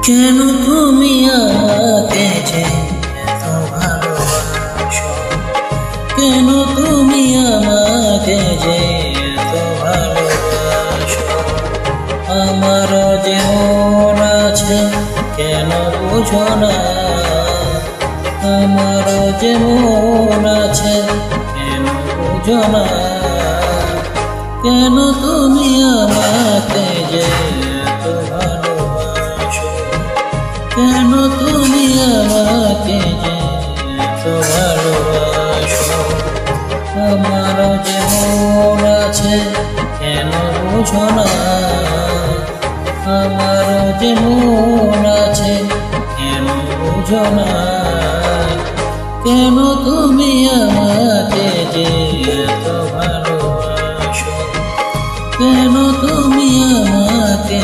কেন তুমি আমাকে যে এত ভালোবাসো, কেন তুমি আমাকে যে এত ভালোবাসো। আমার যে মন আছে কেন বুঝো না, আমার যে মন আছে কেন বুঝো না। কেন তুমি আমাকে যে এত ভালোবাসো, কেন তুমি আমাকে যে এত ভালোবাসো। আমার যে মন আছে কেন বুঝো না, আমার যে মন আছে কেন বুঝো না। কেন তুমি আমাকে যে এত ভালোবাসো, কেন তুমি আমাকে